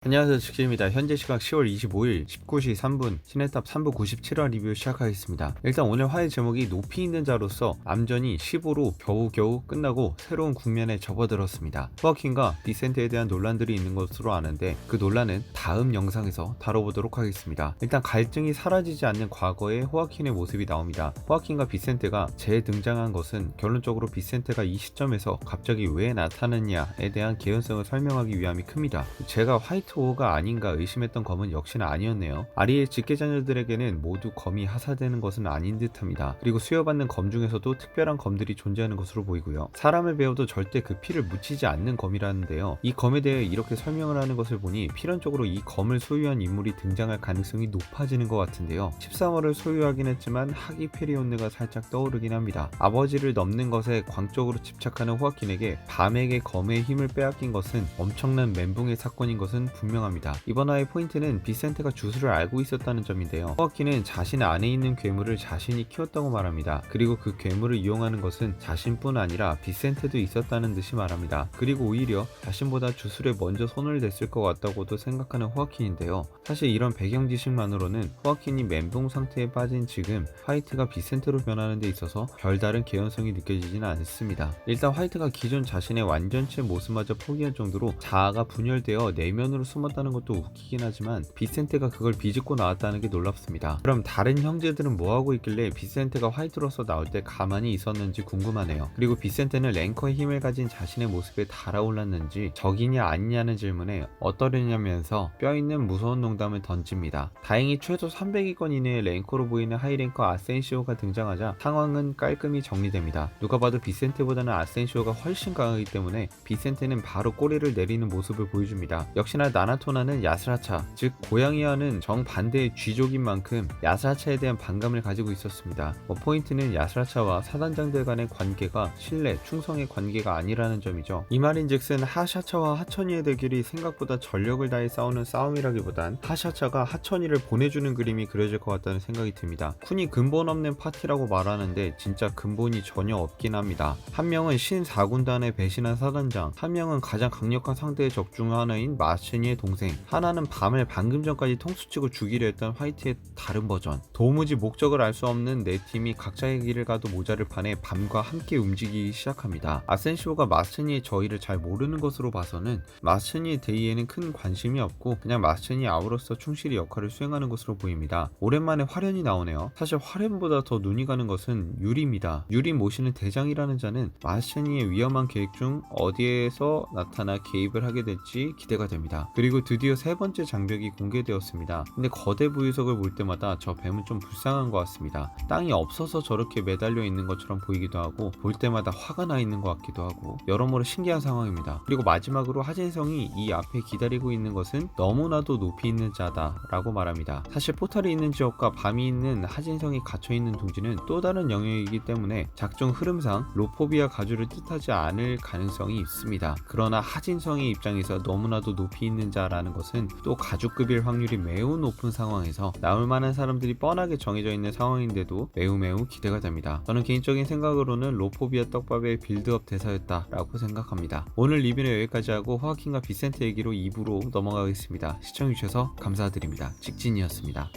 안녕하세요, 직진입니다. 현재 시각 10월 25일 19시 3분 시네탑 3부 97화 리뷰 시작하겠습니다. 일단 오늘 화의 제목이 높이 있는 자로서 암전이 15로 겨우겨우 끝나고 새로운 국면에 접어들었습니다. 호아킨과 비센트에 대한 논란들이 있는 것으로 아는데 그 논란은 다음 영상에서 다뤄보도록 하겠습니다. 일단 갈증이 사라지지 않는 과거의 호아킨의 모습이 나옵니다. 호아킨과 비센테가 재등장한 것은 결론적으로 비센테가 이 시점에서 갑자기 왜 나타났냐에 대한 개연성을 설명하기 위함이 큽니다. 제가 화이트오어가 아닌가 의심했던 검은 역시나 아니었네요. 아리의 직계자녀들에게는 모두 검이 하사되는 것은 아닌 듯합니다. 그리고 수여받는 검 중에서도 특별한 검들이 존재하는 것으로 보이고요. 사람을 베어도 절대 그 피를 묻히지 않는 검이라는데요. 이 검에 대해 이렇게 설명을 하는 것을 보니 필연적으로 이 검을 소유한 인물이 등장할 가능성이 높아지는 것 같은데요. 13호를 소유하긴 했지만 하기 페리온느가 살짝 떠오르긴 합니다. 아버지를 넘는 것에 광적으로 집착하는 호아킨에게 밤에게 검의 힘을 빼앗긴 것은 엄청난 멘붕의 사건인 것은 분명합니다. 이번 화의 포인트는 비센테가 주술을 알고 있었다는 점인데요. 호아킨은 자신 안에 있는 괴물을 자신이 키웠다고 말합니다. 그리고 그 괴물을 이용하는 것은 자신뿐 아니라 비센테도 있었다는 듯이 말합니다. 그리고 오히려 자신보다 주술에 먼저 손을 댔을 것 같다고도 생각하는 호아킨인데요. 사실 이런 배경 지식만으로는 호아킨이 멘붕 상태에 빠진 지금 화이트가 비센테로 변하는 데 있어서 별다른 개연성이 느껴지지는 않습니다. 일단 화이트가 기존 자신의 완전체 모습마저 포기할 정도로 자아가 분열되어 내면으로 숨었다는 것도 웃기긴 하지만 비센테가 그걸 비집고 나왔다는 게 놀랍습니다. 그럼 다른 형제들은 뭐하고 있길래 비센테가 화이트로서 나올 때 가만히 있었는지 궁금하네요. 그리고 비센테는 랭커의 힘을 가진 자신의 모습에 달아올랐는지 적이냐 아니냐는 질문에 어떠려냐면서 뼈있는 무서운 농담을 던집니다. 다행히 최소 300위권 이내의 랭커로 보이는 하이랭커 아센시오가 등장하자 상황은 깔끔히 정리됩니다. 누가 봐도 비센테보다는 아센시오가 훨씬 강하기 때문에 비센테는 바로 꼬리를 내리는 모습을 보여줍니다. 역시나 나나토나는 야스라차, 즉 고양이와는 정반대의 쥐족인 만큼 야스라차에 대한 반감을 가지고 있었습니다. 포인트는 야스라차와 사단장들 간의 관계가 신뢰, 충성의 관계가 아니라는 점이죠. 이 말인즉슨 하샤차와 하천이의 대결이 생각보다 전력을 다해 싸우는 싸움이라기보단 하샤차가 하천이를 보내주는 그림이 그려질 것 같다는 생각이 듭니다. 쿤이 근본 없는 파티라고 말하는데 진짜 근본이 전혀 없긴 합니다. 한 명은 신 4군단에 배신한 사단장, 한 명은 가장 강력한 상대의 적 중 하나인 마츠니의 동생, 하나는 밤을 방금 전까지 통수치고 죽이려 했던 화이트의 다른 버전. 도무지 목적을 알 수 없는 네 팀이 각자의 길을 가도 모자를 판에 밤과 함께 움직이기 시작합니다. 아센시오가 마츠니의 저희를 잘 모르는 것으로 봐서는 마츠니의 대의에는 큰 관심이 없고 그냥 마츠니 아우로서 충실히 역할을 수행하는 것으로 보입니다. 오랜만에 화련이 나오네요. 사실 화련보다 더 눈이 가는 것은 유리입니다. 유리 모시는 대장이라는 자는 마츠니의 위험한 계획 중 어디에서 나타나 개입을 하게 될지 기대가 됩니다. 그리고 드디어 세 번째 장벽이 공개되었습니다. 근데 거대 부유석을 볼 때마다 저 뱀은 좀 불쌍한 것 같습니다. 땅이 없어서 저렇게 매달려 있는 것처럼 보이기도 하고 볼 때마다 화가 나 있는 것 같기도 하고 여러모로 신기한 상황입니다. 그리고 마지막으로 하진성이 이 앞에 기다리고 있는 것은 너무나도 높이 있는 자다 라고 말합니다. 사실 포탈이 있는 지역과 밤이 있는 하진성이 갇혀있는 둥지는 또 다른 영역이기 때문에 작중 흐름상 로포비아 가주를 뜻하지 않을 가능성이 있습니다. 그러나 하진성의 입장에서 너무나도 높이 있는 자라는 것은 또 가주급일 확률이 매우 높은 상황에서 나올 만한 사람들이 뻔하게 정해져 있는 상황인데도 매우 기대가 됩니다. 저는 개인적인 생각으로는 로포비아 떡밥의 빌드업 대사였다 라고 생각합니다. 오늘 리뷰는 여기까지 하고 호아킨과 비센테 얘기로 2부로 넘어가겠습니다. 시청해주셔서 감사드립니다. 직진이었습니다.